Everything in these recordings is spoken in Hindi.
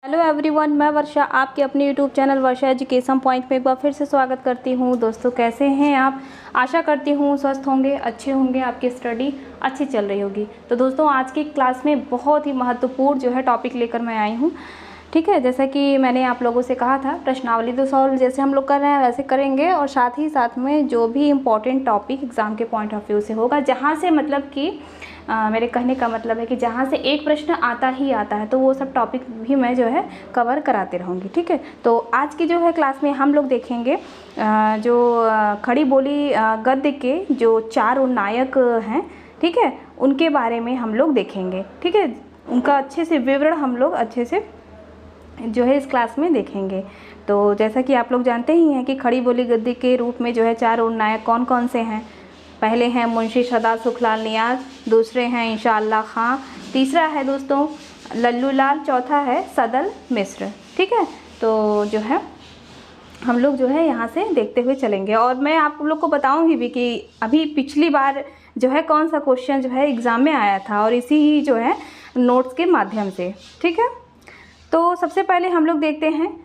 हेलो एवरीवन, मैं वर्षा आपके अपने यूट्यूब चैनल वर्षा एजुकेशन पॉइंट में एक बार फिर से स्वागत करती हूं। दोस्तों, कैसे हैं आप? आशा करती हूं स्वस्थ होंगे, अच्छे होंगे, आपकी स्टडी अच्छी चल रही होगी। तो दोस्तों, आज की क्लास में बहुत ही महत्वपूर्ण जो है टॉपिक लेकर मैं आई हूं। ठीक है, जैसा कि मैंने आप लोगों से कहा था, प्रश्नावली तो सॉल्व जैसे हम लोग कर रहे हैं वैसे करेंगे, और साथ ही साथ में जो भी इम्पोर्टेंट टॉपिक एग्ज़ाम के पॉइंट ऑफ व्यू से होगा, जहाँ से मतलब कि मेरे कहने का मतलब है कि जहाँ से एक प्रश्न आता ही आता है, तो वो सब टॉपिक भी मैं जो है कवर कराते रहूँगी। ठीक है, तो आज की जो है क्लास में हम लोग देखेंगे जो खड़ी बोली गद्य के जो चार नायक हैं, ठीक है, उनके बारे में हम लोग देखेंगे। ठीक है, उनका अच्छे से विवरण हम लोग अच्छे से जो है इस क्लास में देखेंगे। तो जैसा कि आप लोग जानते ही हैं कि खड़ी बोली गद्य के रूप में जो है चार नायक कौन कौन से हैं। पहले हैं मुंशी सदा सुखलाल नियाज़, दूसरे हैं इंशाअल्लाह खां, तीसरा है दोस्तों लल्लू लाल, चौथा है सदल मिश्र। ठीक है, तो जो है हम लोग जो है यहाँ से देखते हुए चलेंगे, और मैं आप लोग को बताऊँगी भी कि अभी पिछली बार जो है कौन सा क्वेश्चन जो है एग्ज़ाम में आया था, और इसी ही जो है नोट्स के माध्यम से। ठीक है, तो सबसे पहले हम लोग देखते हैं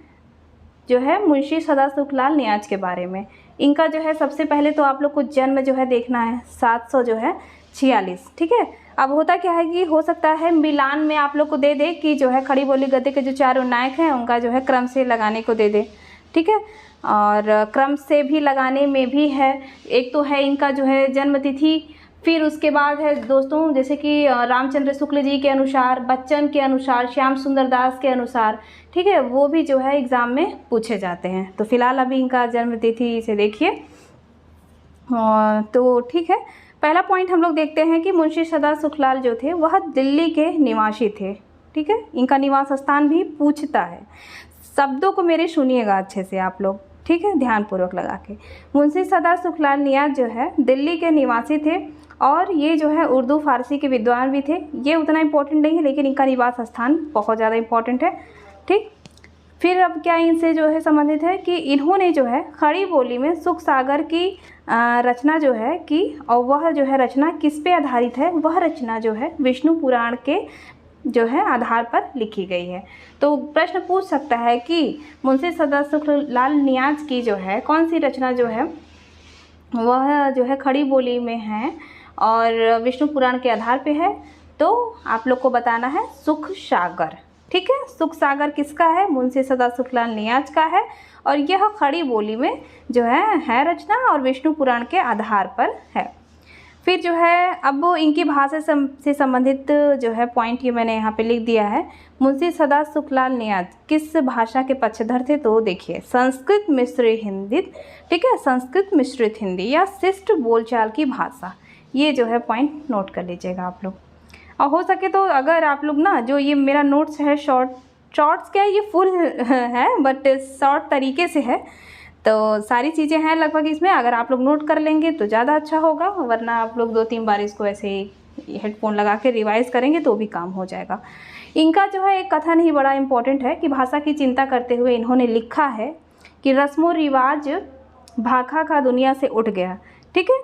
जो है मुंशी सदा सुखलाल नियाज़ के बारे में। इनका जो है सबसे पहले तो आप लोग को जन्म जो है देखना है 746। ठीक है, अब होता क्या है कि हो सकता है मिलान में आप लोग को दे दे कि जो है खड़ी बोली गद्य के जो चारों नायक हैं उनका जो है क्रम से लगाने को दे दे। ठीक है, और क्रम से भी लगाने में भी है, एक तो है इनका जो है जन्म तिथि, फिर उसके बाद है दोस्तों जैसे कि रामचंद्र शुक्ल जी के अनुसार, बच्चन के अनुसार, श्याम सुंदर दास के अनुसार। ठीक है, वो भी जो है एग्ज़ाम में पूछे जाते हैं। तो फिलहाल अभी इनका जन्म तिथि से देखिए। तो ठीक है, पहला पॉइंट हम लोग देखते हैं कि मुंशी सदा सुखलाल जो थे वह दिल्ली के निवासी थे। ठीक है, इनका निवास स्थान भी पूछता है। शब्दों को मेरे सुनिएगा अच्छे से आप लोग, ठीक है, ध्यानपूर्वक लगा के। मुंशी सदा सुखलाल नियाज़ जो है दिल्ली के निवासी थे, और ये जो है उर्दू फारसी के विद्वान भी थे। ये उतना इम्पोर्टेंट नहीं है, लेकिन इनका निवास स्थान बहुत ज़्यादा इम्पोर्टेंट है। ठीक, फिर अब क्या इनसे जो है संबंधित है कि इन्होंने जो है खड़ी बोली में सुख सागर की रचना जो है की, और वह जो है रचना किस पे आधारित है? वह रचना जो है विष्णु पुराण के जो है आधार पर लिखी गई है। तो प्रश्न पूछ सकता है कि मुंशी सदा सुखलाल नियाज़ की जो है कौन सी रचना जो है वह जो है खड़ी बोली में है और विष्णु पुराण के आधार पे है? तो आप लोग को बताना है सुख सागर। ठीक है, सुख सागर किसका है? मुंशी सदा सुखलाल नियाज़ का है, और यह खड़ी बोली में जो है रचना और विष्णु पुराण के आधार पर है। फिर जो है अब इनकी भाषा से संबंधित जो है पॉइंट ये मैंने यहाँ पे लिख दिया है। मुंशी सदा सुखलाल नियाज़ किस भाषा के पक्षधर थे? तो देखिए संस्कृत मिश्रित हिंदी। ठीक है, संस्कृत मिश्रित हिंदी या शिष्ट बोलचाल की भाषा, ये जो है पॉइंट नोट कर लीजिएगा आप लोग। और हो सके तो अगर आप लोग ना जो ये मेरा नोट्स है शॉर्ट्स क्या है, ये फुल है बट शॉर्ट तरीके से है, तो सारी चीज़ें हैं लगभग इसमें। अगर आप लोग नोट कर लेंगे तो ज़्यादा अच्छा होगा, वरना आप लोग 2-3 बार इसको ऐसे ही हेडफोन लगा के रिवाइज़ करेंगे तो भी काम हो जाएगा। इनका जो है एक कथन ही बड़ा इम्पोर्टेंट है कि भाषा की चिंता करते हुए इन्होंने लिखा है कि रस्मो रिवाज भाखा का दुनिया से उठ गया। ठीक है,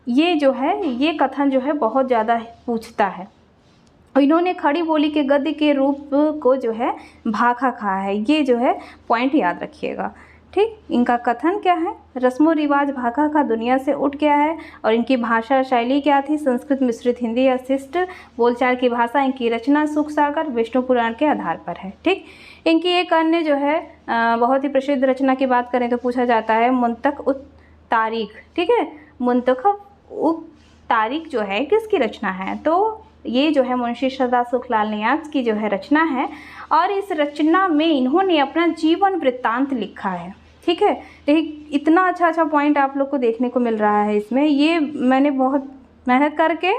ये जो है ये कथन जो है बहुत ज़्यादा पूछता है, और इन्होंने खड़ी बोली के गद्य के रूप को जो है भाखा कहा है। ये जो है पॉइंट याद रखिएगा। ठीक, इनका कथन क्या है? रस्मो रिवाज भाखा का दुनिया से उठ गया है, और इनकी भाषा शैली क्या थी? संस्कृत मिश्रित हिंदी या शिष्ट बोलचाल की भाषा। इनकी रचना सुख सागर विष्णु पुराण के आधार पर है। ठीक, इनकी एक अन्य जो है बहुत ही प्रसिद्ध रचना की बात करें तो पूछा जाता है मुंतख उत तारीख। ठीक है, मुंतख उत तारीख जो है किसकी रचना है? तो ये जो है मुंशी सदा सुखलाल नियाज़ की जो है रचना है, और इस रचना में इन्होंने अपना जीवन वृत्तांत लिखा है। ठीक है, देखिए इतना अच्छा पॉइंट आप लोग को देखने को मिल रहा है इसमें। ये मैंने बहुत मेहनत करके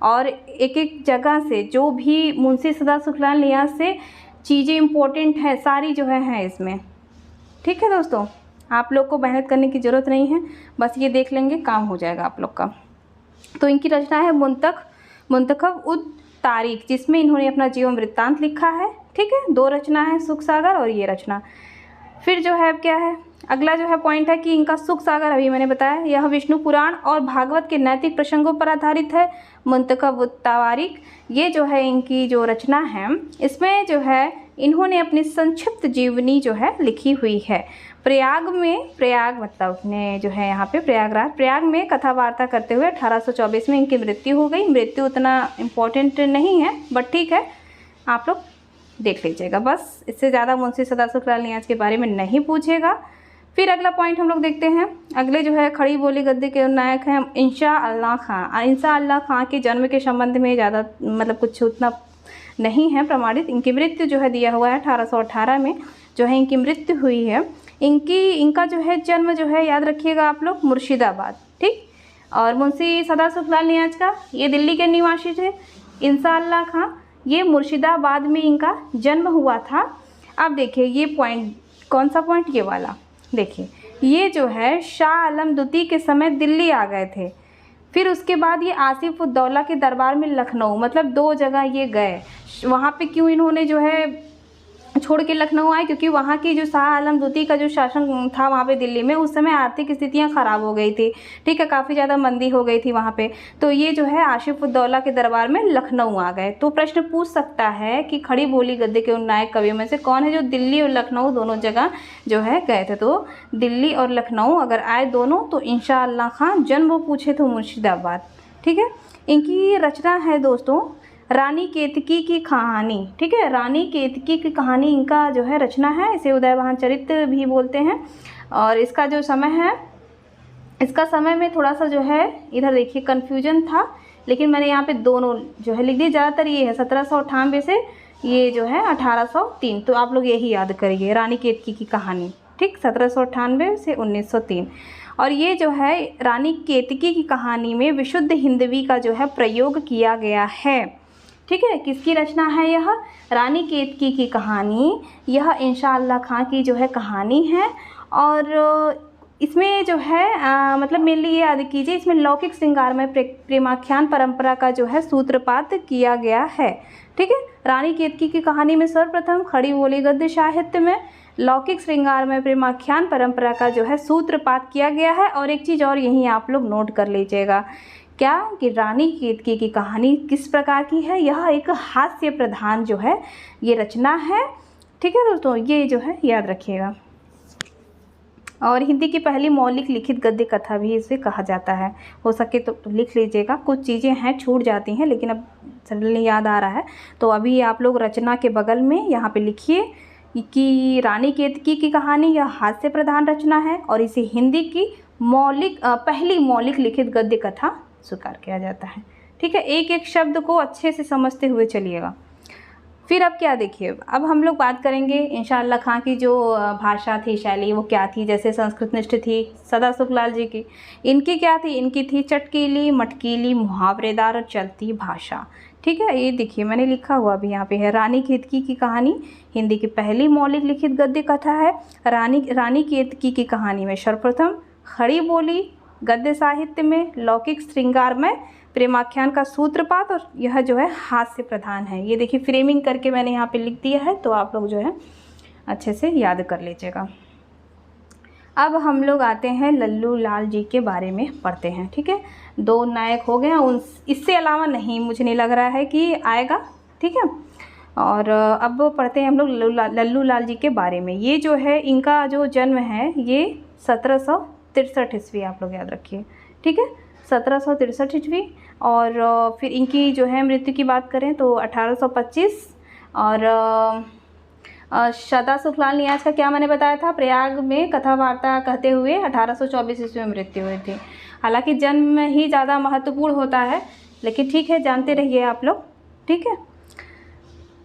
और एक जगह से जो भी मुंशी सदा सुखलाल नियाज़ से चीज़ें इम्पोर्टेंट हैं सारी जो है इसमें। ठीक है दोस्तों, आप लोग को मेहनत करने की ज़रूरत नहीं है, बस ये देख लेंगे काम हो जाएगा आप लोग का। तो इनकी रचना है मुंतखब उद तारीख, जिसमें इन्होंने अपना जीवन वृत्तांत लिखा है। ठीक है, 2 रचना है, सुख सागर और ये रचना। फिर जो है क्या है अगला जो है पॉइंट है कि इनका सुख सागर अभी मैंने बताया, यह विष्णु पुराण और भागवत के नैतिक प्रसंगों पर आधारित है। मुंतखब उत तावारीख ये जो है इनकी जो रचना है, इसमें जो है इन्होंने अपनी संक्षिप्त जीवनी जो है लिखी हुई है। प्रयाग मतलब ने जो है यहाँ पे प्रयाग में कथा वार्ता करते हुए 1824 में इनकी मृत्यु हो गई। मृत्यु उतना इम्पोर्टेंट नहीं है, बट ठीक है, आप लोग देख लीजिएगा। बस इससे ज़्यादा मुंशी सदा सुखलाल नियाज़ के बारे में नहीं पूछेगा। फिर अगला पॉइंट हम लोग देखते हैं। अगले जो है खड़ी बोली गद्य के नायक हैं इंशा अल्लाह खां। इंशा अल्लाह खां के जन्म के संबंध में ज़्यादा मतलब कुछ उतना नहीं है प्रमाणित। इनकी मृत्यु जो है दिया हुआ है 1818 में जो है इनकी मृत्यु हुई है। इनका जो है जन्म जो है याद रखिएगा आप लोग मुर्शिदाबाद, ठीक। और मुंशी सदा सुखलाल नियाज़ का ये दिल्ली के निवासी थे। इंशा अल्लाह खां ये मुर्शिदाबाद में इनका जन्म हुआ था। अब देखिए ये पॉइंट, कौन सा पॉइंट, ये वाला देखिए, ये जो है शाह आलम द्वितीय के समय दिल्ली आ गए थे। फिर उसके बाद ये आसिफ उद दौला के दरबार में लखनऊ, मतलब 2 जगह ये गए। वहाँ पे क्यों इन्होंने जो है छोड़ के लखनऊ आए, क्योंकि वहाँ की जो शाह आलम द्वितीय का जो शासन था वहाँ पे दिल्ली में, उस समय आर्थिक स्थितियाँ ख़राब हो गई थी, ठीक है, काफ़ी ज़्यादा मंदी हो गई थी वहाँ पे। तो ये जो है आसिफ उद दौला के दरबार में लखनऊ आ गए। तो प्रश्न पूछ सकता है कि खड़ी बोली गद्य के उन नायक कवियों में से कौन है जो दिल्ली और लखनऊ दोनों जगह जो है गए थे। तो दिल्ली और लखनऊ अगर आए दोनों, तो इंशा अल्लाह खां जन्म वो पूछे थे मुर्शिदाबाद, ठीक है। इनकी रचना है दोस्तों रानी केतकी की कहानी, ठीक है। रानी केतकी की कहानी इनका जो है रचना है। इसे उदयवान चरित्र भी बोलते हैं। और इसका जो समय है, इसका समय में थोड़ा सा जो है इधर देखिए कन्फ्यूजन था, लेकिन मैंने यहाँ पे दोनों जो है लिख दिए। ज़्यादातर ये है 1798 से ये जो है 1803। तो आप लोग यही याद करिए, रानी केतकी की कहानी, ठीक, 1798 से 1903। और ये जो है रानी केतकी की कहानी में विशुद्ध हिंदवी का जो है प्रयोग किया गया है, ठीक है। किसकी रचना है यह? रानी केतकी की कहानी। यह इंशा अल्लाह खां की जो है कहानी है। और इसमें जो है मतलब मेनली ये याद कीजिए, इसमें लौकिक श्रृंगार में प्रेमाख्यान परंपरा का जो है सूत्रपात किया गया है, ठीक है। रानी केतकी की कहानी में सर्वप्रथम खड़ी बोली गद्य साहित्य में लौकिक श्रृंगार में प्रेमाख्यान परंपरा का जो है सूत्रपात किया गया है। और एक चीज़ और यहीं आप लोग नोट कर लीजिएगा, क्या कि रानी केतकी की कहानी किस प्रकार की है? यह एक हास्य प्रधान जो है ये रचना है, ठीक है दोस्तों, ये जो है याद रखिएगा। और हिंदी की पहली मौलिक लिखित गद्य कथा भी इसे कहा जाता है। हो सके तो लिख लीजिएगा, कुछ चीज़ें हैं छूट जाती हैं, लेकिन अब सडनली याद आ रहा है। तो अभी आप लोग रचना के बगल में यहाँ पे लिखिए कि रानी केतकी की कहानी यह हास्य प्रधान रचना है और इसे हिंदी की पहली मौलिक लिखित गद्य कथा स्वीकार किया जाता है, ठीक है। एक एक शब्द को अच्छे से समझते हुए चलिएगा। फिर अब क्या देखिए, अब हम लोग बात करेंगे इंशा अल्लाह खां की जो भाषा थी, शैली, वो क्या थी। जैसे संस्कृत निष्ठ थी सदा सुखलाल जी की, इनकी क्या थी? इनकी थी चटकीली, मटकीली, मुहावरेदार और चलती भाषा, ठीक है। ये देखिए मैंने लिखा हुआ भी यहाँ पे है। रानी केतकी की कहानी हिंदी की पहली मौलिक लिखित गद्य कथा है। रानी केतकी की कहानी में सर्वप्रथम खड़ी बोली गद्य साहित्य में लौकिक श्रृंगार में प्रेमाख्यान का सूत्रपात, और यह जो है हास्य प्रधान है। ये देखिए फ्रेमिंग करके मैंने यहाँ पे लिख दिया है, तो आप लोग जो है अच्छे से याद कर लीजिएगा। अब हम लोग आते हैं लल्लू लाल जी के बारे में पढ़ते हैं, ठीक है। 2 नायक हो गए, उन इससे अलावा नहीं, मुझे नहीं लग रहा है कि आएगा, ठीक है। और अब पढ़ते हैं हम लोग लल्लू लाल जी के बारे में। ये जो है इनका जो जन्म है ये 1763 ईस्वी, आप लोग याद रखिए, ठीक है, 1763 ईस्वी। और फिर इनकी जो है मृत्यु की बात करें तो 1825। और सदा सुखलाल नियाज़ का क्या मैंने बताया था, प्रयाग में कथा वार्ता कहते हुए 1824 ईस्वी में मृत्यु हुई थी। हालांकि जन्म ही ज़्यादा महत्वपूर्ण होता है, लेकिन ठीक है, जानते रहिए आप लोग, ठीक है।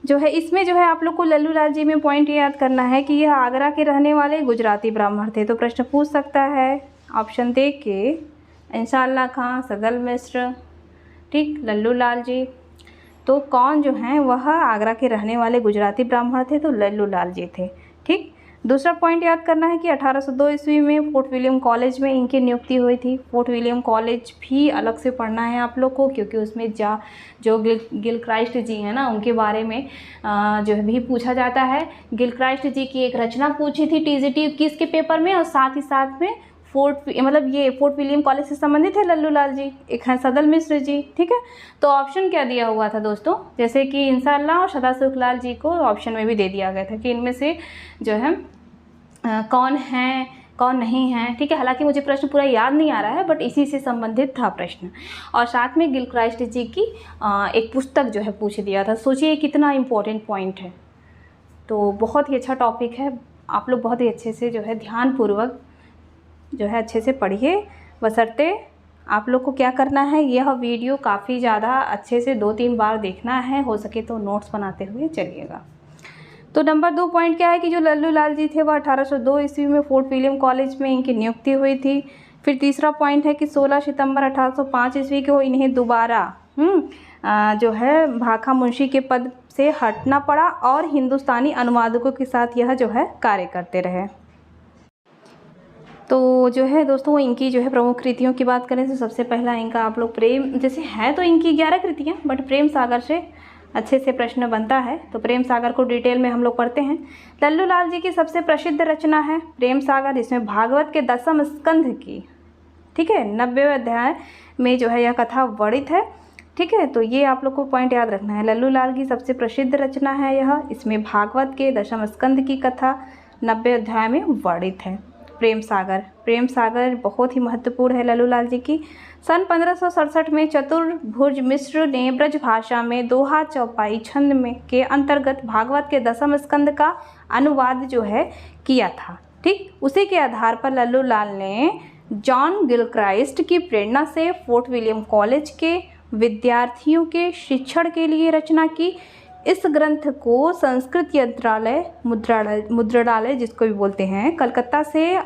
जो है इसमें जो है आप लोग को लल्लू लाल जी में पॉइंट ये याद करना है कि यह आगरा के रहने वाले गुजराती ब्राह्मण थे। तो प्रश्न पूछ सकता है ऑप्शन दे के इंशा अल्लाह खां, सदल मिश्र, ठीक, लल्लू लाल जी। तो कौन जो हैं वह आगरा के रहने वाले गुजराती ब्राह्मण थे, तो लल्लू लाल जी थे, ठीक। दूसरा पॉइंट याद करना है कि 1802 ईस्वी में फोर्ट विलियम कॉलेज में इनकी नियुक्ति हुई थी। फोर्ट विलियम कॉलेज भी अलग से पढ़ना है आप लोग को, क्योंकि उसमें जो गिलक्राइस्ट जी हैं ना, उनके बारे में जो भी पूछा जाता है। गिलक्राइस्ट जी की एक रचना पूछी थी TGT 21 के पेपर में, और साथ ही साथ में मतलब ये फोर्ट विलियम कॉलेज से संबंधित है लल्लू लाल जी, एक है सदल मिश्र जी, ठीक है। तो ऑप्शन क्या दिया हुआ था दोस्तों, जैसे कि इंसाअल्लाह और सदा सुखलाल जी को ऑप्शन में भी दे दिया गया था कि इनमें से जो है कौन है कौन नहीं है, ठीक है। हालांकि मुझे प्रश्न पूरा याद नहीं आ रहा है, बट इसी से संबंधित था प्रश्न। और साथ में गिलक्राइस्ट जी की एक पुस्तक जो है पूछ दिया था। सोचिए कितना इम्पोर्टेंट पॉइंट है। तो बहुत ही अच्छा टॉपिक है, आप लोग बहुत ही अच्छे से जो है ध्यानपूर्वक जो है अच्छे से पढ़िए। बशर्ते आप लोग को क्या करना है, यह वीडियो काफ़ी ज़्यादा अच्छे से 2-3 बार देखना है, हो सके तो नोट्स बनाते हुए चलिएगा। तो नंबर 2 पॉइंट क्या है कि जो लल्लू लाल जी थे वह 1802 ईस्वी में फोर्ट विलियम कॉलेज में इनकी नियुक्ति हुई थी। फिर तीसरा पॉइंट है कि 16 सितंबर 1805 ईस्वी को इन्हें दोबारा जो है भाखा मुंशी के पद से हटना पड़ा और हिंदुस्तानी अनुवादकों के साथ यह जो है कार्य करते रहे। तो जो है दोस्तों इनकी जो है प्रमुख कृतियों की बात करें तो सबसे पहला इनका आप लोग प्रेम, जैसे है तो इनकी 11 कृतियाँ, बट प्रेम सागर से अच्छे से प्रश्न बनता है। तो प्रेम सागर को डिटेल में हम लोग पढ़ते हैं। लल्लू लाल जी की सबसे प्रसिद्ध रचना है प्रेम सागर। इसमें भागवत के 10वें स्कंध की, ठीक है, 90वें अध्याय में जो है यह कथा वर्णित है, ठीक है। तो ये आप लोग को पॉइंट याद रखना है। लल्लू लाल की सबसे प्रसिद्ध रचना है यह। इसमें भागवत के 10वें स्कंध की कथा 90वें अध्याय में वर्णित है। प्रेम सागर, प्रेम सागर बहुत ही महत्वपूर्ण है लल्लू लाल जी की। सन 1567 में चतुर्भुज मिश्र ने ब्रज भाषा में दोहा चौपाई छंद में के अंतर्गत भागवत के 10वें स्कंद का अनुवाद जो है किया था, ठीक। उसी के आधार पर लल्लू लाल ने जॉन गिलक्राइस्ट की प्रेरणा से फोर्ट विलियम कॉलेज के विद्यार्थियों के शिक्षण के लिए रचना की। इस ग्रंथ को संस्कृत यंत्रालय मुद्रणालय जिसको भी बोलते हैं कलकत्ता से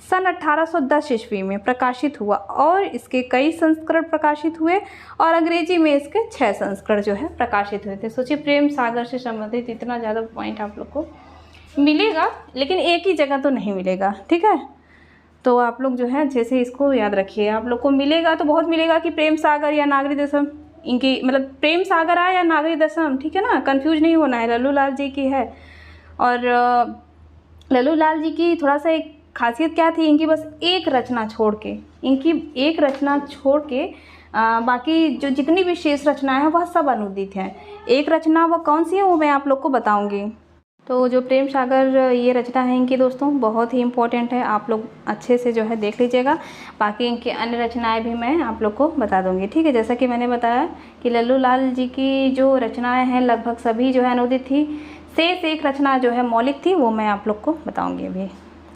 सन 1810 ईस्वी में प्रकाशित हुआ और इसके कई संस्करण प्रकाशित हुए और अंग्रेजी में इसके 6 संस्करण जो है प्रकाशित हुए थे। सोचिए प्रेम सागर से संबंधित इतना ज़्यादा पॉइंट आप लोग को मिलेगा, लेकिन एक ही जगह तो नहीं मिलेगा, ठीक है। तो आप लोग जो है जैसे इसको याद रखिए, आप लोग को मिलेगा तो बहुत मिलेगा कि प्रेम सागर या नागरी दशम, इनकी मतलब प्रेम सागर आए या नागरी दशम, ठीक है ना, कंफ्यूज नहीं होना है। लल्लू लाल जी की है। और लल्लू लाल जी की थोड़ा सा एक खासियत क्या थी, इनकी बस एक रचना छोड़ के बाकी जो जितनी भी शेष रचनाएं हैं वह सब अनुदित हैं। एक रचना वह कौन सी है वो मैं आप लोग को बताऊंगी। तो जो प्रेम सागर ये रचना है इनकी दोस्तों बहुत ही इम्पोर्टेंट है, आप लोग अच्छे से जो है देख लीजिएगा। बाकी इनकी अन्य रचनाएं भी मैं आप लोग को बता दूंगी, ठीक है। जैसा कि मैंने बताया कि लल्लू लाल जी की जो रचनाएं हैं लगभग सभी जो है अनुदित थी। शेष एक रचना जो है मौलिक थी, वो मैं आप लोग को बताऊँगी अभी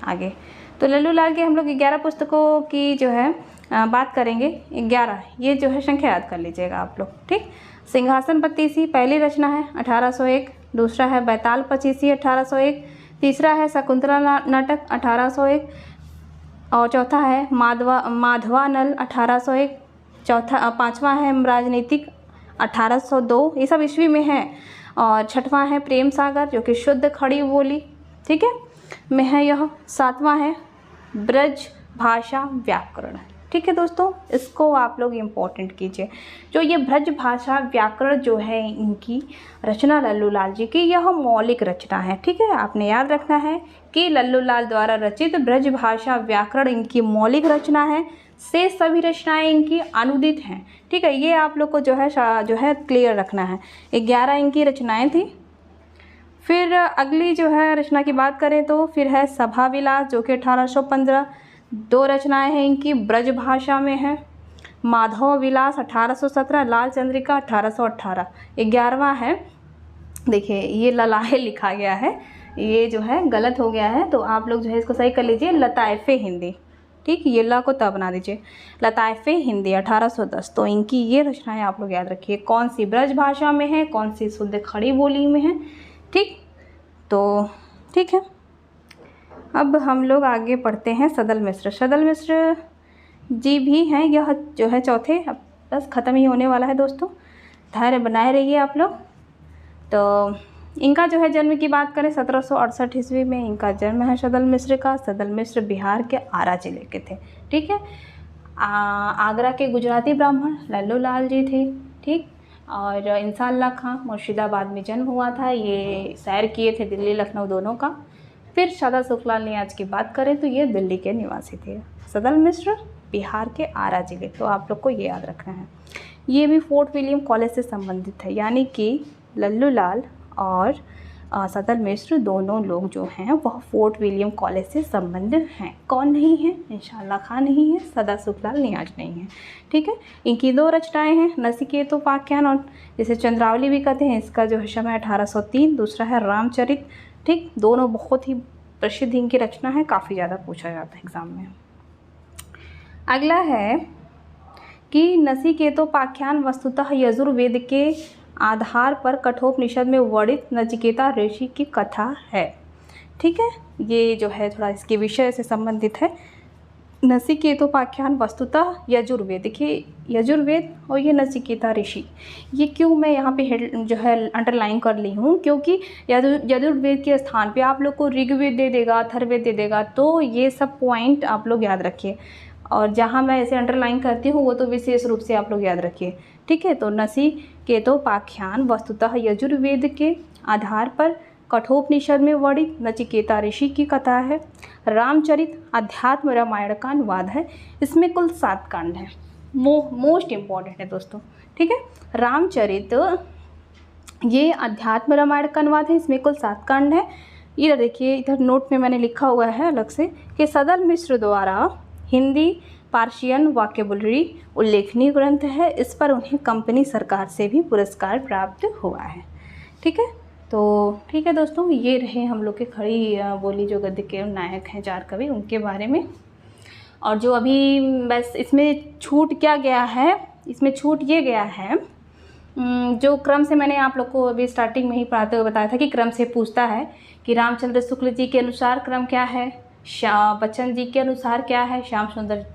आगे। तो लल्लू लाल के हम लोग 11 पुस्तकों की जो है बात करेंगे। 11 ये जो है संख्या याद कर लीजिएगा आप लोग, ठीक। सिंहासन पत्तीसी पहली रचना है 1801, दूसरा है बैताल पचीसी 1801, तीसरा है शकुंतला नाटक 1801 और चौथा है माधवानल 1801, पाँचवा है राजनीतिक 1802, ये सब ईस्वी में है। और छठवां है प्रेम सागर जो कि शुद्ध खड़ी बोली, ठीक है, में है यह। सातवां है ब्रज भाषा व्याकरण, ठीक है दोस्तों, इसको आप लोग इम्पोर्टेंट कीजिए। जो ये ब्रज भाषा व्याकरण जो है इनकी रचना लल्लू लाल जी की, यह मौलिक रचना है, ठीक है। आपने याद रखना है कि लल्लू लाल द्वारा रचित ब्रज भाषा व्याकरण इनकी मौलिक रचना है, से सभी रचनाएं इनकी अनुदित हैं, ठीक है। ये आप लोग को जो है क्लियर रखना है। 11 इनकी रचनाएँ थी। फिर अगली जो है रचना की बात करें तो फिर है सभा विलास जो कि 1815, 2 रचनाएं हैं इनकी ब्रज भाषा में है। माधव विलास 1817, लाल चंद्रिका 1818। 11वां है, देखिए ये ललाहे लिखा गया है, ये जो है गलत हो गया है, तो आप लोग जो है इसको सही कर लीजिए, लताइफ़े हिंदी, ठीक, ये ला को तब बना दीजिए, लताइफ़े हिंदी 1810। तो इनकी ये रचनाएं आप लोग याद रखिए, कौन सी ब्रज भाषा में है, कौन सी शुद्ध खड़ी बोली में है, ठीक। तो ठीक है, अब हम लोग आगे पढ़ते हैं सदल मिश्र। सदल मिश्र जी भी हैं, यह जो है चौथे, अब बस ख़त्म ही होने वाला है दोस्तों, धैर्य बनाए रहिए आप लोग। तो इनका जो है जन्म की बात करें 1768 ईस्वी में इनका जन्म है सदल मिश्र का। सदल मिश्र बिहार के आरा जिले के थे, ठीक है। आगरा के गुजराती ब्राह्मण लल्लू लाल जी थे, ठीक। और इंसाअल्लाह खां मुर्शिदाबाद में जन्म हुआ था। ये सैर किए थे दिल्ली लखनऊ दोनों का, फिर सदा सुखलाल नियाज़ की बात करें तो ये दिल्ली के निवासी थे। सदल मिश्र बिहार के आरा जिले, तो आप लोग को ये याद रखना है। ये भी फोर्ट विलियम कॉलेज से संबंधित है, यानी कि लल्लू लाल और सदल मिश्र दोनों लोग जो हैं वह फोर्ट विलियम कॉलेज से संबंधित हैं। कौन नहीं है? इंशाअल्लाह खां नहीं है, सदा सुखलाल नियाज़ नहीं है। ठीक है, इनकी 2 रचनाएं हैं, नचिकेतोपाख्यान और जिसे चंद्रावली भी कहते हैं, इसका जो है समय 1803, दूसरा है रामचरित। ठीक, दोनों बहुत ही प्रसिद्ध इनकी रचना है, काफ़ी ज़्यादा पूछा जाता है एग्ज़ाम में। अगला है कि नचिकेतोपाख्यान वस्तुतः यजुर्वेद के आधार पर कठोपनिषद में वर्णित नचिकेता ऋषि की कथा है। ठीक है, ये जो है थोड़ा इसके विषय से संबंधित है। नचिकेतोपाख्यान वस्तुतः यजुर्वेद, देखिए यजुर्वेद और ये नचिकेता ऋषि, ये क्यों मैं यहाँ पे हेड जो है अंडरलाइन कर ली हूँ, क्योंकि यजुर्वेद के स्थान पे आप लोग को ऋग्वेद दे देगा, अथर्ववेद दे देगा, तो ये सब पॉइंट आप लोग याद रखिए। और जहाँ मैं ऐसे अंडरलाइन करती हूँ वो तो विशेष रूप से आप लोग याद रखिए। ठीक है, तो नचिकेतोपाख्यान वस्तुतः यजुर्वेद के आधार पर कठोपनिषद में वर्णित नचिकेता ऋषि की कथा है। रामचरित अध्यात्म रामायण का अनुवाद है। इसमें कुल 7 कांड हैं, मोस्ट इम्पॉर्टेंट है दोस्तों। ठीक है, रामचरित ये अध्यात्म रामायण का अनुवाद है, इसमें कुल 7 कांड है। इधर देखिए, इधर नोट में मैंने लिखा हुआ है अलग से कि सदल मिश्र द्वारा हिंदी पार्शियन वोकैबुलरी उल्लेखनीय ग्रंथ है। इस पर उन्हें कंपनी सरकार से भी पुरस्कार प्राप्त हुआ है। ठीक है, तो ठीक है दोस्तों, ये रहे हम लोग के खड़ी बोली जो गद्य के नायक हैं 4 कवि, उनके बारे में। और जो अभी बस इसमें छूट क्या गया है, इसमें छूट ये गया है जो क्रम से मैंने आप लोग को अभी स्टार्टिंग में ही पढ़ाते हुए बताया था कि क्रम से पूछता है कि रामचंद्र शुक्ल जी के अनुसार क्रम क्या है, बच्चन जी के अनुसार क्या है, श्याम सुंदर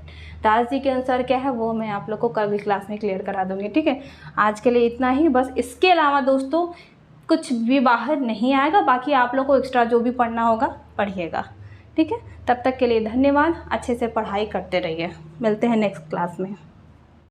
दास जी के अनुसार क्या है, वो मैं आप लोग को कल क्लास में क्लियर करा दूँगी। ठीक है, आज के लिए इतना ही बस। इसके अलावा दोस्तों कुछ भी बाहर नहीं आएगा, बाकी आप लोग को एक्स्ट्रा जो भी पढ़ना होगा पढ़िएगा। ठीक है, तब तक के लिए धन्यवाद। अच्छे से पढ़ाई करते रहिए, मिलते हैं नेक्स्ट क्लास में।